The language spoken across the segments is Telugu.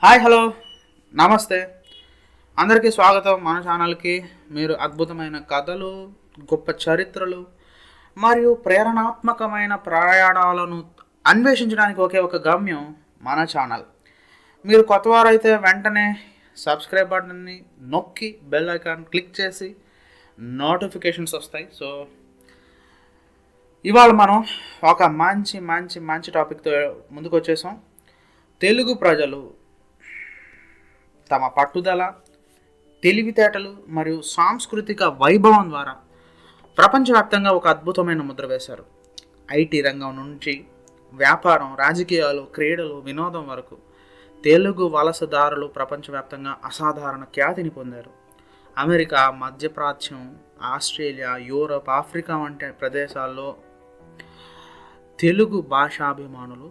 హాయ్ హలో నమస్తే అందరికీ స్వాగతం మన ఛానల్కి. మీరు అద్భుతమైన కథలు, గొప్ప చరిత్రలు మరియు ప్రేరణాత్మకమైన ప్రయాణాలను అన్వేషించడానికి ఒకే ఒక గమ్యం మన ఛానల్. మీరు కొత్తవారైతే వెంటనే సబ్స్క్రైబ్ బటన్ని నొక్కి బెల్ ఐకాన్ క్లిక్ చేసి నోటిఫికేషన్స్ వస్తాయి. సో ఇవాళ మనం ఒక మంచి మంచి మంచి టాపిక్తో ముందుకు వచ్చేసాం. తెలుగు ప్రజలు తమ పట్టుదల, తెలివితేటలు మరియు సాంస్కృతిక వైభవం ద్వారా ప్రపంచవ్యాప్తంగా ఒక అద్భుతమైన ముద్ర వేశారు. ఐటీ రంగం నుంచి వ్యాపారం, రాజకీయాలు, క్రీడలు, వినోదం వరకు తెలుగు వలసదారులు ప్రపంచవ్యాప్తంగా అసాధారణ ఖ్యాతిని పొందారు. అమెరికా, మధ్యప్రాచ్యం, ఆస్ట్రేలియా, యూరప్, ఆఫ్రికా వంటి ప్రదేశాల్లో తెలుగు భాషాభిమానులు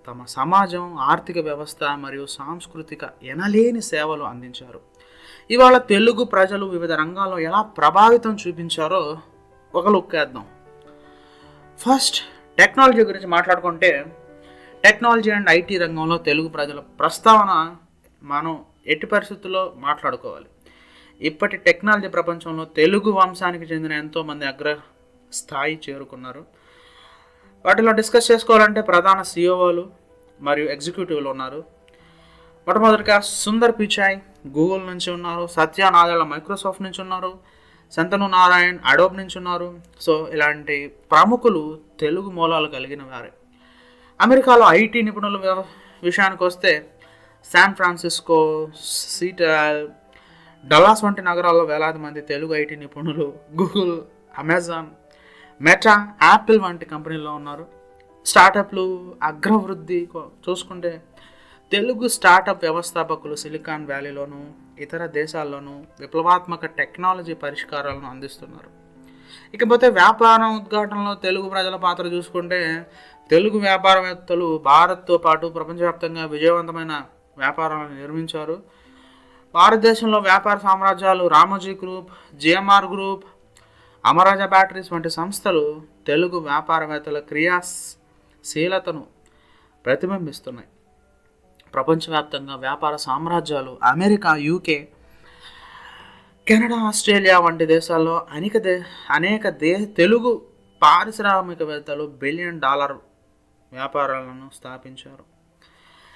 తమ సమాజం, ఆర్థిక వ్యవస్థ మరియు సాంస్కృతిక ఎనలేని సేవలు అందించారు. ఇవాళ తెలుగు ప్రజలు వివిధ రంగాల్లో ఎలా ప్రభావితం చూపించారో ఒక లుక్ వేద్దాం. ఫస్ట్ టెక్నాలజీ గురించి మాట్లాడుకుంటే, టెక్నాలజీ అండ్ ఐటీ రంగంలో తెలుగు ప్రజల ప్రస్తావన మనం ఎట్టి పరిస్థితుల్లో మాట్లాడుకోవాలి. ఇప్పటి టెక్నాలజీ ప్రపంచంలో తెలుగు వంశానికి చెందిన ఎంతోమంది అగ్ర స్థాయి చేరుకున్నారు. వాటిలో డిస్కస్ చేసుకోవాలంటే ప్రధాన సిఇఓలు మరియు ఎగ్జిక్యూటివ్లు ఉన్నారు. మొట్టమొదటిగా సుందర్ పిచాయ్ గూగుల్ నుంచి ఉన్నారు, సత్య నాదెళ్ల మైక్రోసాఫ్ట్ నుంచి ఉన్నారు, శంతను నారాయణ్ అడోబ్ నుంచి ఉన్నారు. సో ఇలాంటి ప్రముఖులు తెలుగు మూలాలు కలిగిన వారే. అమెరికాలో ఐటీ నిపుణుల విషయానికి వస్తే శాన్ ఫ్రాన్సిస్కో, సీటల్, డల్లాస్ వంటి నగరాల్లో వేలాది మంది తెలుగు ఐటీ నిపుణులు గూగుల్, అమెజాన్, మెటా, యాపిల్ వంటి కంపెనీల్లో ఉన్నారు. స్టార్టప్లు అగ్రవృద్ధి చూసుకుంటే తెలుగు స్టార్టప్ వ్యవస్థాపకులు సిలికాన్ వ్యాలీలోనూ ఇతర దేశాల్లోనూ విప్లవాత్మక టెక్నాలజీ పరిష్కారాలను అందిస్తున్నారు. ఇకపోతే వ్యాపారం ఉద్ఘాటనలో తెలుగు ప్రజల పాత్ర చూసుకుంటే తెలుగు వ్యాపారవేత్తలు భారత్తో పాటు ప్రపంచవ్యాప్తంగా విజయవంతమైన వ్యాపారాలను నిర్మించారు. భారతదేశంలో వ్యాపార సామ్రాజ్యాలు Ramoji group, GMR group, Amara Raja batteries వంటి సంస్థలు తెలుగు వ్యాపారవేత్తల క్రియాశీలతను ప్రతిబింబిస్తున్నాయి. ప్రపంచవ్యాప్తంగా వ్యాపార సామ్రాజ్యాలు అమెరికా, యూకే, కెనడా, ఆస్ట్రేలియా వంటి దేశాల్లో అనేక తెలుగు పారిశ్రామికవేత్తలు $1 బిలియన్ వ్యాపారాలను స్థాపించారు.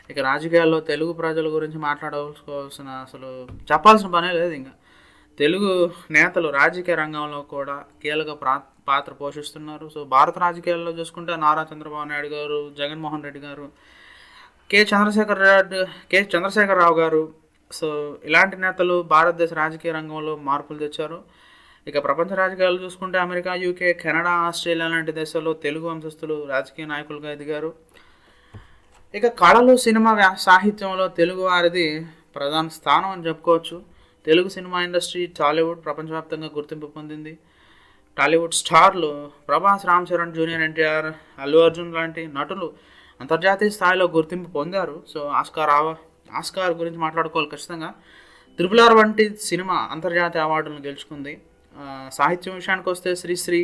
ఇక రాజకీయాల్లో తెలుగు ప్రజల గురించి మాట్లాడుకోవాల్సిన అసలు చెప్పాల్సిన పనే లేదు. ఇంకా తెలుగు నేతలు రాజకీయ రంగంలో కూడా కీలక పాత్ర పోషిస్తున్నారు. సో భారత రాజకీయాల్లో చూసుకుంటే నారా చంద్రబాబు నాయుడు గారు, జగన్మోహన్ రెడ్డి గారు, కె చంద్రశేఖరరావు గారు. సో ఇలాంటి నేతలు భారతదేశ రాజకీయ రంగంలో మార్పులు తెచ్చారు. ఇక ప్రపంచ రాజకీయాలు చూసుకుంటే అమెరికా, యూకే, కెనడా, ఆస్ట్రేలియా లాంటి దేశాల్లో తెలుగు వంశస్థులు రాజకీయ నాయకులుగా ఎదిగారు. ఇక కళలు, సినిమా, సాహిత్యంలో తెలుగు వారిది ప్రధాన స్థానం అని చెప్పుకోవచ్చు. తెలుగు సినిమా ఇండస్ట్రీ, టాలీవుడ్ ప్రపంచవ్యాప్తంగా గుర్తింపు పొందింది. టాలీవుడ్ స్టార్లు ప్రభాస్, రామ్ చరణ్, జూనియర్ ఎన్టీఆర్, అల్లు అర్జున్ లాంటి నటులు అంతర్జాతీయ స్థాయిలో గుర్తింపు పొందారు. సో ఆస్కార్ గురించి మాట్లాడుకోవాలి ఖచ్చితంగా. RRR వంటి సినిమా అంతర్జాతీయ అవార్డులను గెలుచుకుంది. సాహిత్యం విషయానికి వస్తే శ్రీశ్రీ,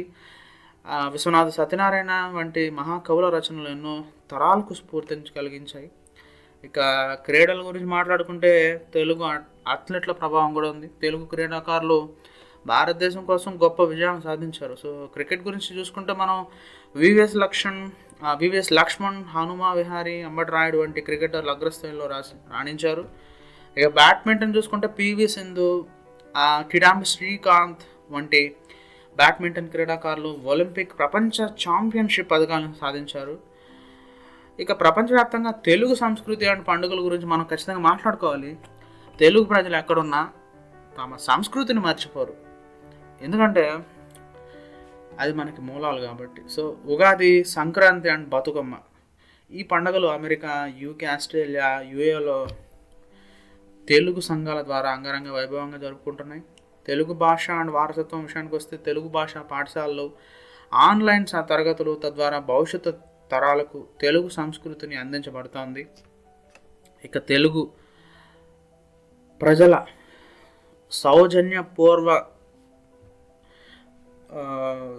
విశ్వనాథ సత్యనారాయణ వంటి మహాకవుల రచనలు ఎన్నో తరాలకు స్ఫూర్తిని కలిగించాయి. ఇక క్రీడల గురించి మాట్లాడుకుంటే తెలుగు అథ్లెట్ల ప్రభావం కూడా ఉంది. తెలుగు క్రీడాకారులు భారతదేశం కోసం గొప్ప విజయాన్ని సాధించారు. సో క్రికెట్ గురించి చూసుకుంటే మనం వివిఎస్ లక్ష్మణ్, హనుమా విహారీ, అంబటి రాయుడు వంటి క్రికెటర్లు అగ్రస్థాయిలో రాణించారు. ఇక బ్యాడ్మింటన్ చూసుకుంటే పివి సింధు, కిడాంబి శ్రీకాంత్ వంటి బ్యాడ్మింటన్ క్రీడాకారులు ఒలింపిక్, ప్రపంచ ఛాంపియన్షిప్ పథకాలను సాధించారు. ఇక ప్రపంచవ్యాప్తంగా తెలుగు సంస్కృతి అండ్ పండుగల గురించి మనం ఖచ్చితంగా మాట్లాడుకోవాలి. తెలుగు ప్రజలు ఎక్కడున్నా తమ సంస్కృతిని మర్చిపోరు, ఎందుకంటే అది మనకి మూలాలు కాబట్టి. సో ఉగాది, సంక్రాంతి అండ్ బతుకమ్మ ఈ పండుగలు అమెరికా, యూకే, ఆస్ట్రేలియా, యూఏలో తెలుగు సంఘాల ద్వారా అంగరంగ వైభవంగా జరుపుకుంటున్నాయి. తెలుగు భాష అండ్ వారసత్వం విషయానికి వస్తే తెలుగు భాష పాఠశాలలు, ఆన్లైన్ తరగతులు తద్వారా భవిష్యత్తు తరాలకు తెలుగు సంస్కృతిని అందించబడుతోంది. ఇక తెలుగు ప్రజల సౌజన్యపూర్వ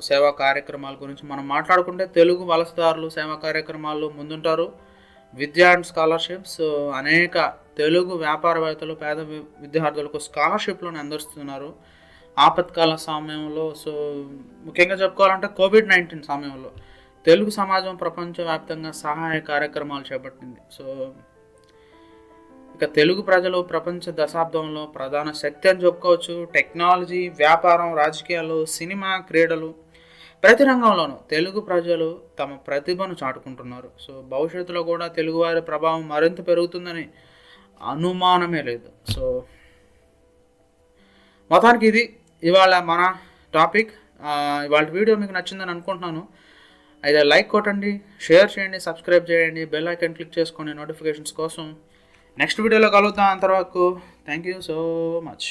సేవా కార్యక్రమాల గురించి మనం మాట్లాడుకుంటే తెలుగు వలసదారులు సేవా కార్యక్రమాల్లో ముందుంటారు. విద్యా అండ్ స్కాలర్షిప్స్ అనేక తెలుగు వ్యాపారవేత్తలు పేద విద్యార్థులకు స్కాలర్షిప్లను అందిస్తున్నారు ఆపత్కాల సమయంలో. సో ముఖ్యంగా చెప్పుకోవాలంటే కోవిడ్-19 సమయంలో తెలుగు సమాజం ప్రపంచవ్యాప్తంగా సహాయ కార్యక్రమాలు చేపట్టింది. సో ఇక తెలుగు ప్రజలు ప్రపంచ దశాబ్దంలో ప్రధాన శక్తి అని చెప్పుకోవచ్చు. టెక్నాలజీ, వ్యాపారం, రాజకీయాలు, సినిమా, క్రీడలు ప్రతి రంగంలోనూ తెలుగు ప్రజలు తమ ప్రతిభను చాటుకుంటున్నారు. సో భవిష్యత్తులో కూడా తెలుగువారి ప్రభావం మరింత పెరుగుతుందని అనుమానమే లేదు. సో మొత్తానికి ఇది ఇవాళ మన టాపిక్. ఇవాళ వీడియో మీకు నచ్చిందని అనుకుంటున్నాను. అయితే లైక్ కొట్టండి, షేర్ చేయండి, సబ్స్క్రైబ్ చేయండి, బెల్ ఐకాన్ క్లిక్ చేసుకోండి నోటిఫికేషన్స్ కోసం. నెక్స్ట్ వీడియోలో కలుద్దాం. అంతవరకు థ్యాంక్ యూ సో మచ్.